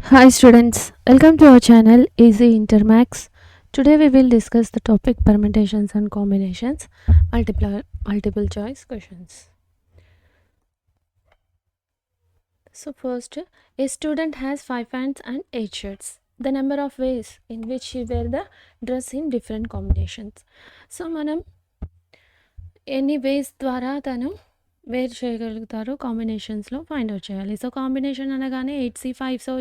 Hi students, welcome to our channel Easy Intermax. Today we will discuss the topic permutations and combinations, multiple choice questions. So first, a student has 5 pants and 8 shirts. The number of ways in which she wear the dress in different combinations. So మనం ఎన్ని వేస్ ద్వారా తను wear చేయగలుగుతారో కాంబినేషన్స్లో find out చేయాలి. So combination అనగానే 8C5 so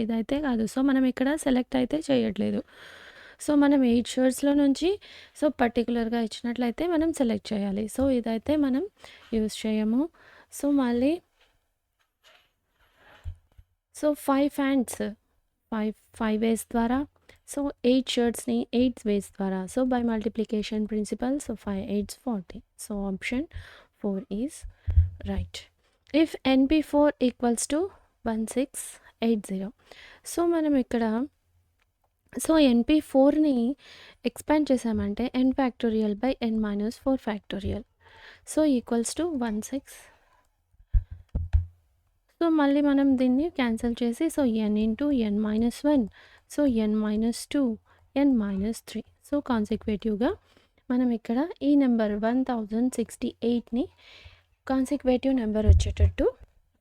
ఇదైతే కాదు. So మనం ఇక్కడ సెలెక్ట్ అయితే చేయట్లేదు. సో మనం 8 షర్ట్స్లో నుంచి సో పర్టికులర్గా ఇచ్చినట్లయితే మనం సెలెక్ట్ చేయాలి. సో ఇదైతే మనం యూస్ చేయము. సో మళ్ళీ సో 5 ఫ్యాంట్స్ 5 వేస్ ద్వారా సో 8 షర్ట్స్ని 8 వేస్ ద్వారా so by multiplication principle so 5 8 40 so option 4 is right. If NP4 equals to 1680 so మనం ఇక్కడ సో NP4ని ఎక్స్పాండ్ చేసామంటే n factorial by n minus 4 factorial so equals to 16. So మళ్ళీ మనం దీన్ని క్యాన్సిల్ చేసి so n into n minus 1 so n minus 2 n minus 3 so కాన్సిక్వేటివ్గా మనం ఇక్కడ ఈ నెంబర్ 1068ని కాన్సిక్వేటివ్ నెంబర్ వచ్చేటట్టు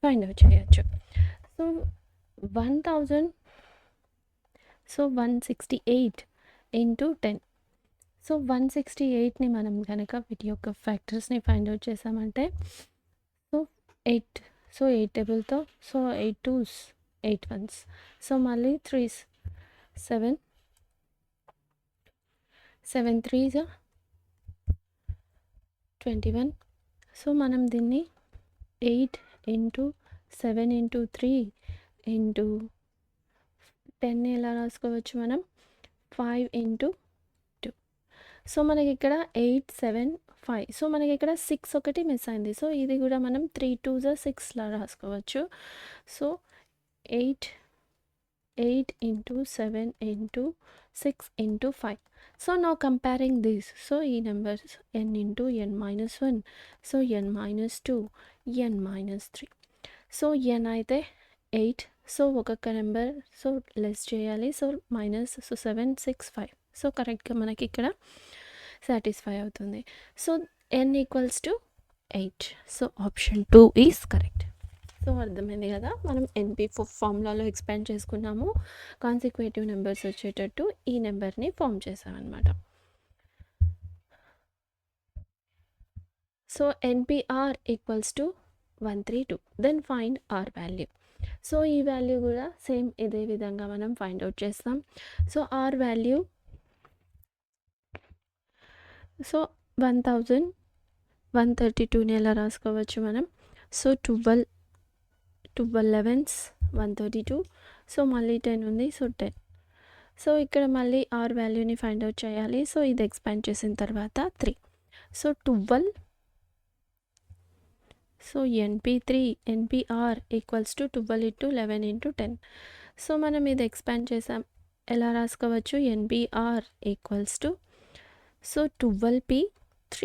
ఫైండ్ అవుట్ చేయొచ్చు. సో 1000 సో 168 ఇంటూ 10 సో 168ని మనం కనుక వీటి యొక్క ఫ్యాక్టర్స్ని ఫైండ్ అవుట్ చేసామంటే సో 8 సో 8 టేబుల్తో సో 8 2s 8 1s సో మళ్ళీ 3s 7 7 3s 21 సో మనం దీన్ని 8 ఇంటూ 7 ఇంటూ 3 ఇంటూ 10 ఎలా రాసుకోవచ్చు మనం 5 ఇంటూ 2 సో మనకి ఇక్కడ 8 7 5 సో మనకి ఇక్కడ 6 ఒకటి మిస్ అయింది. సో ఇది కూడా మనం 3 2s 6లా రాసుకోవచ్చు. So 8 into 7 into 6 into 5 so now comparing this so ఈ numbers n into n minus 1 so n minus 2 n minus 3 so n అయితే 8 సో ఒక్కొక్క నెంబర్ సో లెస్ చేయాలి సో మైనస్ సో 7 6 5 సో కరెక్ట్గా మనకి ఇక్కడ సాటిస్ఫై అవుతుంది. So n equals to 8 so option 2 is correct. So అర్థమైంది కదా, మనం NP4 ఫార్ములాలో ఎక్స్పాండ్ చేసుకున్నాము, కాన్సిక్వేటివ్ నెంబర్స్ వచ్చేటట్టు ఈ నెంబర్ని ఫామ్ చేసామన్నమాట. So NPR equals to 132 then find R value. So ఈ వాల్యూ కూడా సేమ్ ఇదే విధంగా మనం ఫైండ్ అవుట్ చేస్తాం. సో R వాల్యూ సో 1132ని ఎలా రాసుకోవచ్చు మనం సో 12 11s 132 సో మళ్ళీ 10 ఉంది సో 10 సో ఇక్కడ మళ్ళీ R వాల్యూని ఫైండ్ అవుట్ చేయాలి. సో ఇది ఎక్స్పాండ్ చేసిన తర్వాత 3 so 12 so NPR equals to 12 into 11 into 10 so మనం ఇది ఎక్స్పాండ్ చేసాం, ఎలా రాసుకోవచ్చు NPR equals to so 12p3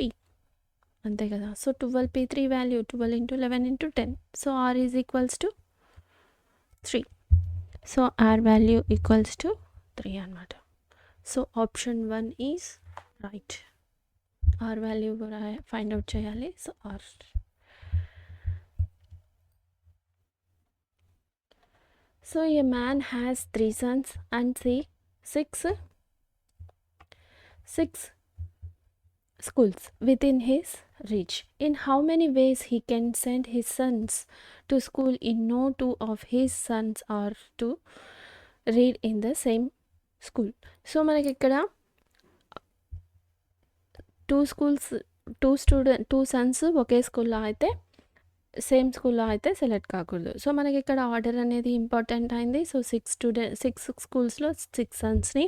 అంతే కదా. So 12p3 value 12 into 11 into 10 so R is equals to 3 so R value equals to 3 అనమాట. So option 1 is right. R value కూడా find out చేయాలి. So R. So A man has 3 sons and 6 schools within his reach. In how many ways he can send his sons to school in no two of his sons are to read in the same school. So మనకి ఇక్కడ 2 sons ఒకే స్కూల్లో అయితే same స్కూల్లో అయితే select కాకూడదు. So మనకి ఇక్కడ order అనేది ఇంపార్టెంట్ అయింది. సో 6 స్కూల్స్లో 6 సన్స్ని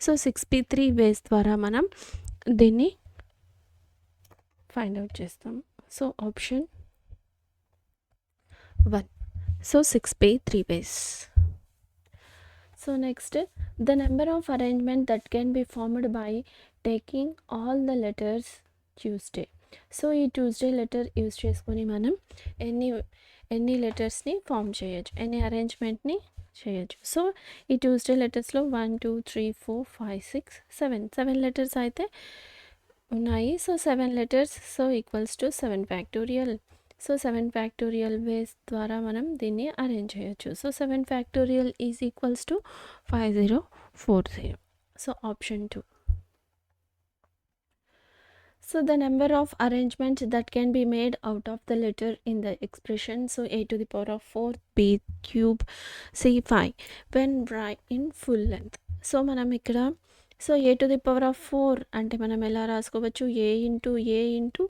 సో 6p3 వేస్ ద్వారా మనం దీన్ని ఫైండ్ అవుట్ చేస్తాం. So option 1 so 6p3 ways. So next the number of arrangement that can be formed by taking all the letters Tuesday. So ఈ ట్యూస్డే లెటర్ యూజ్ చేసుకొని మనం ఎన్ని లెటర్స్ని ఫామ్ చేయొచ్చు, ఎన్ని అరేంజ్మెంట్ని చేయొచ్చు. సో ఈ ట్యూస్డే లెటర్స్లో 1 2 3 4 5 6 7 లెటర్స్ అయితే ఉన్నాయి. So 7 letters so equals to 7 factorial. So 7 factorial వేస్ ద్వారా మనం దీన్ని అరేంజ్ చేయొచ్చు. So 7 factorial is equals to 5040. So option 2. So the number of arrangements that can be made out of the letter in the expression, so a to the power of 4 b cube c 5 when write in full length. So మనం ఇక్కడ so a to the power of 4 అంటే మనం ఎలా రాసుకోవచ్చు, a into a into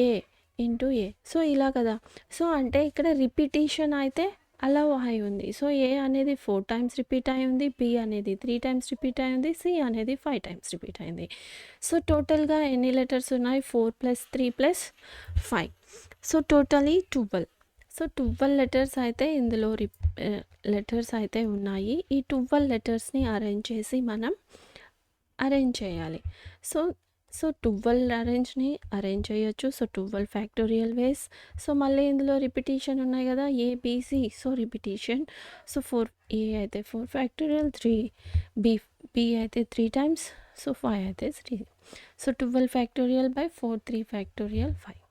a into a. So ఇలా కదా. So అంటే ఇక్కడ రిపిటేషన్ అయితే అలా అయి ఉంది. సో ఏ అనేది 4 టైమ్స్ రిపీట్ అయి ఉంది, బి అనేది 3 టైమ్స్ రిపీట్ అయి ఉంది, సి అనేది 5 టైమ్స్ రిపీట్ అయింది. సో టోటల్గా ఎన్ని లెటర్స్ ఉన్నాయి, 4 + 3 + 5. So totally 12. సో 12 లెటర్స్ అయితే ఇందులో లెటర్స్ అయితే ఉన్నాయి. ఈ 12 లెటర్స్ని అరేంజ్ చేసి మనం అరేంజ్ చేయాలి. సో 12 అరేంజ్ చేయొచ్చు. సో 12 ఫ్యాక్టోరియల్ వేస్. సో మళ్ళీ ఇందులో రిపిటేషన్ ఉన్నాయి కదా, ఏబిసి. So repetition. సో 4 ఏ అయితే 4 ఫ్యాక్టోరియల్, 3 బి అయితే 3 టైమ్స్, సో 5 అయితే 3. So 12 factorial by 4 3 factorial 5.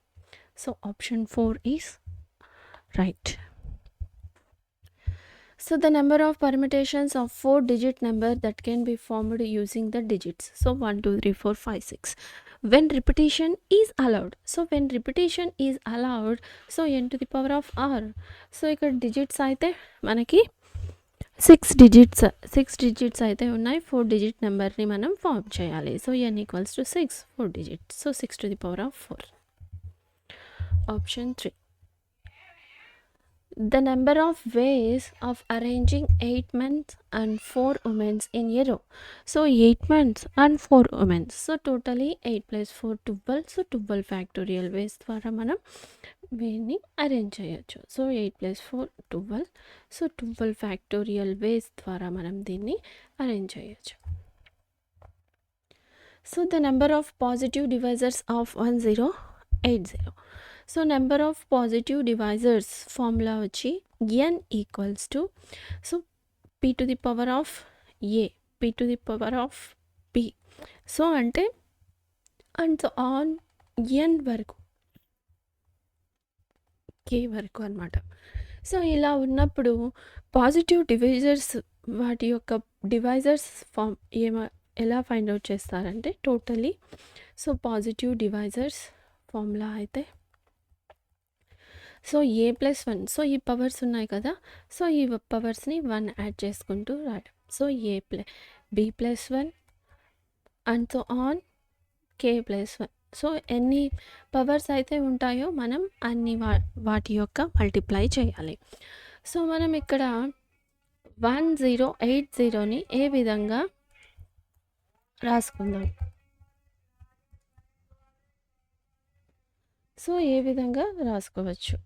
So option 4 is right. So the number of permutations of 4-digit number that can be formed using the digits. So 1 2 3 4 5 6. When repetition is allowed. So when repetition is allowed, so n to the power of r. So ఇక్కడ digits అయితే మనకి 6 digits అయితే ఉన్నాయి. 4 digit నెంబర్ని మనం form చేయాలి. So n equals to 6 4 digits. So 6 to the power of 4. Option 3. The number of ways of arranging 8 men and 4 women in a row. So 8 men and 4 women. So totally 8 + 4 12. So 12 factorial ways ద్వారా మనం వీటిని arrange చేయొచ్చు. So 8 + 4 12. So 12 factorial వేస్ ద్వారా మనం దీన్ని arrange చేయొచ్చు. So the number of positive divisors of 1080. So number of positive divisors formula వచ్చి n equals to so p to the power of a p to the power of p. So అంటే and on n వరకు k వరకు అనమాట. So ఇలా ఉన్నప్పుడు positive divisors వాటి యొక్క divisors form ఎలా ఫైండ్ అవుట్ చేస్తారంటే totally. So positive divisors formula అయితే సో a + 1. సో ఈ పవర్స్ ఉన్నాయి కదా, సో ఈ పవర్స్ని 1 యాడ్ చేసుకుంటూ రాయడం. So b + 1 and so on k + 1. So ఎన్ని పవర్స్ అయితే ఉంటాయో మనం అన్ని వాటి యొక్క మల్టిప్లై చేయాలి. సో మనం ఇక్కడ 1080ని ఏ విధంగా రాసుకుందాం. సో ఏ విధంగా రాసుకోవచ్చు.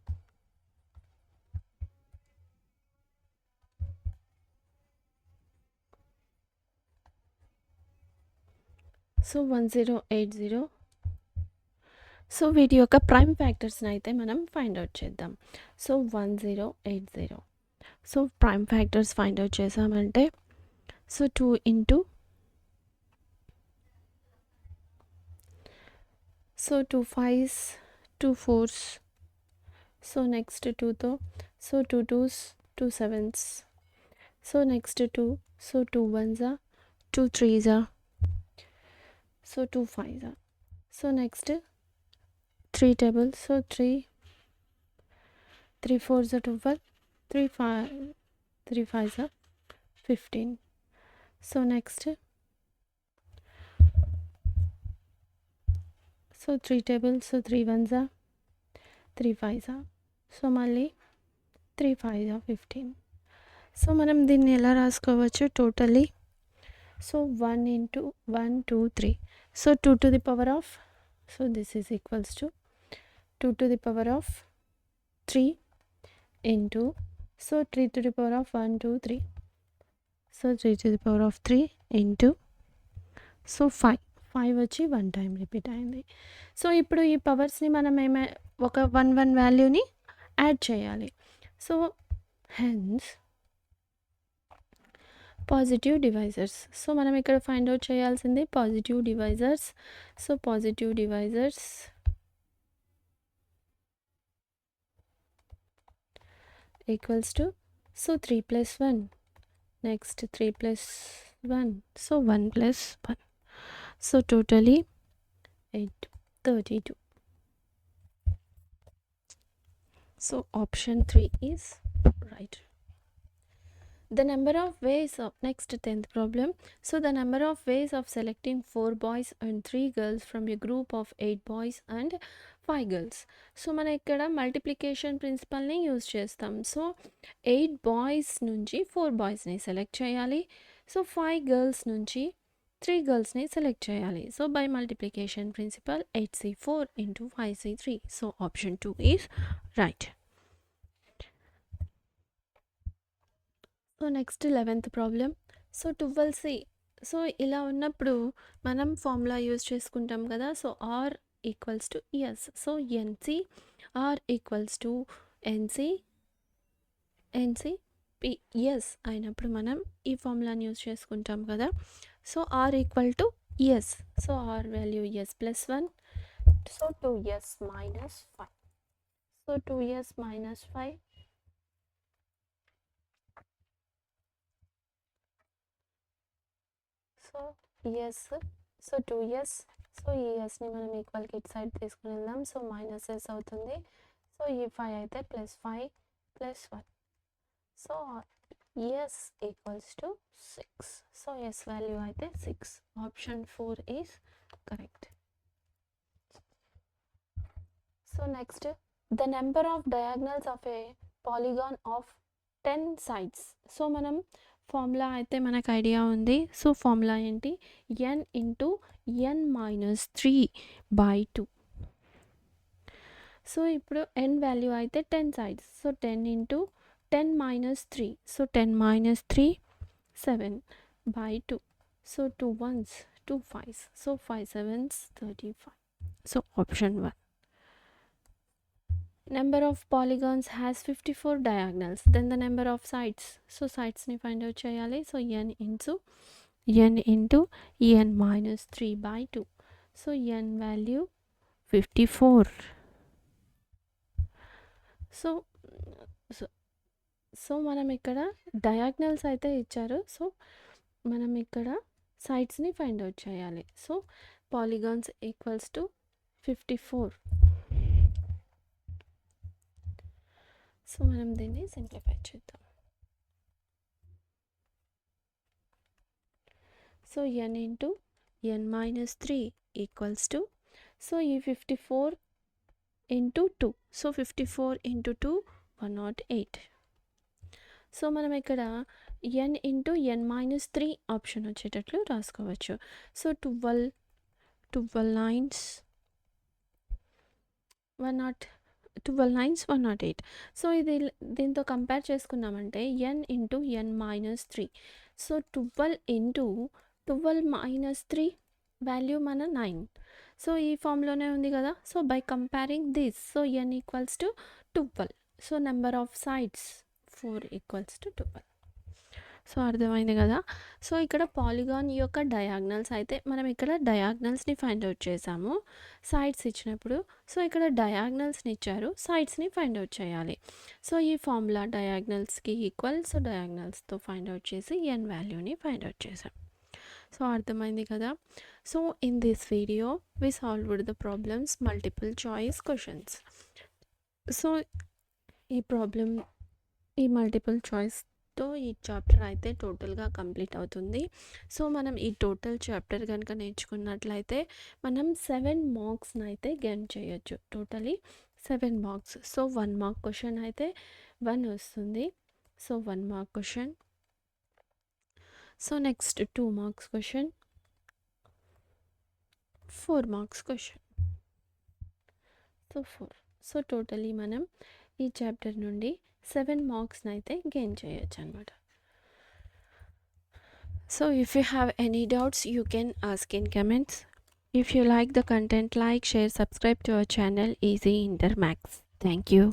సో 1080. సో వీటి యొక్క ప్రైమ్ ఫ్యాక్టర్స్ని అయితే మనం ఫైండ్ అవుట్ చేద్దాం. So 1080. So prime factors find out చేసామంటే so 2 into so 2 5s 2 4s. So next 2తో so 2 2s 2 7s. So next 2 so 2 1s 2 3s. So 2 5s. So next 3 tables. So 3 4s 12 3 5s 15. So next so 3 tables. So 3 1s 3 5s. So మళ్ళీ 3 5s 15. So మనం దీన్ని ఎలా రాసుకోవచ్చు totally. So 1 into 1 2 3. So 2 to the power of so this is equals to 2 to the power of 3 into so 3 to the power of 1 2 3. So 3 to the power of 3 into so 5 వచ్చి 1 time repeat అయింది. So ఇప్పుడు ఈ పవర్స్ని మనం ఒక 1 వాల్యూని add చేయాలి. So hence positive divisors. So మనం ఇక్కడ ఫైండ్ అవుట్ చేయాల్సింది positive divisors. So positive divisors equals to 3 + 1. Next 3 + 1, so 1 + 1. So totally 8, 32. So option 3 is right. The number of ways of next 10th problem. So the number of ways of selecting 4 boys and 3 girls from a group of 8 boys and 5 girls. So మనం ఇక్కడ multiplication ప్రిన్సిపల్ని use చేస్తాం. So 8 boys నుంచి 4 బాయ్స్ని select చేయాలి. So 5 girls నుంచి 3 గర్ల్స్ని select చేయాలి. So by multiplication principle 8c4 into 5c3. So option 2 is right. So next 11th problem. So 12c. So ఇలా ఉన్నప్పుడు మనం ఫార్ములా యూజ్ చేసుకుంటాం కదా. So R equals to S. So NC R equals to NC P S అయినప్పుడు మనం ఈ ఫార్ములాని use చేసుకుంటాం కదా. So R equal to S. So R value S plus 1. So 2s minus 5. So 2s minus 5. So S. So 2s. So ఈ ఎస్ని మనం ఈక్వల్కి ఇటు సైడ్ తీసుకుని వెళ్దాం. సో మైనస్ ఎస్ అవుతుంది. సో ఈ 5 అయితే +5 + 1. So S equals to 6. So S value అయితే 6. Option 4 is correct. So next the number of diagonals of a polygon of 10 sides. So మనం ఫార్ములా అయితే మనకు ఐడియా ఉంది. సో ఫార్ములా ఏంటి? n into n - 3/2. సో ఇప్పుడు n value అయితే 10 sides. So 10 into 10 - 3. So 10 - 3 7/2. So 2 1s 2 5s. So 5 7s 35. So option 1. Number of polygons has 54 diagonals. Then the number of sides. So sides ni find out cheyali. So n into n minus 3/2. So n value 54. So మనం ఇక్కడ diagonals అయితే ఇచ్చారు. So మనం ఇక్కడ సైడ్స్ని find out చేయాలి. So polygons equals to 54. So మనం దీన్ని simplify చేద్దాం. So n into n - 3 equals to, so ఈ 54 ఇంటూ 2. So 54 into 2 108. సో మనం ఇక్కడ n ఇంటూ n - 3 ఆప్షన్ వచ్చేటట్లు రాసుకోవచ్చు. So 12 9s 108. సో ఇది దీంతో కంపేర్ చేసుకున్నామంటే n into n - 3. So 12 into 12 - 3 value మన 9. సో ఈ ఫామ్లోనే ఉంది కదా. So by comparing this, so n equals to 12. So number of sides 4 equals to 12. So అర్థమైంది కదా. సో ఇక్కడ పాలిగాన్ యొక్క డయాగ్నల్స్ అయితే మనం ఇక్కడ డయాగ్నల్స్ని ఫైండ్ అవుట్ చేసాము సైడ్స్ ఇచ్చినప్పుడు. సో ఇక్కడ డయాగ్నల్స్ని ఇచ్చారు, సైడ్స్ని ఫైండ్ అవుట్ చేయాలి. సో ఈ ఫార్ములా డయాగ్నల్స్కి ఈక్వల్. సో డయాగ్నల్స్తో ఫైండ్ అవుట్ చేసి n వాల్యూని ఫైండ్ అవుట్ చేసాం. సో అర్థమైంది కదా. So in this video we solved the problems multiple choice questions. So ఈ మల్టిపుల్ చాయిస్తో ఈ చాప్టర్ అయితే టోటల్గా కంప్లీట్ అవుతుంది. సో మనం ఈ టోటల్ చాప్టర్ కనుక నేర్చుకున్నట్లయితే మనం 7 మార్క్స్ని అయితే గెయిన్ చేయొచ్చు. Totally 7 marks. So 1 mark question అయితే 1 వస్తుంది. So 1 mark question. So next 2 marks question, 4 marks question. So 4. So totally మనం ఈ చాప్టర్ నుండి 7 మార్క్స్ని అయితే గెయిన్ చేయొచ్చు అనమాట. So if you have any doubts you can ask in comments. If you like the content, like, share, subscribe to our channel Easy Inter Maths. Thank you.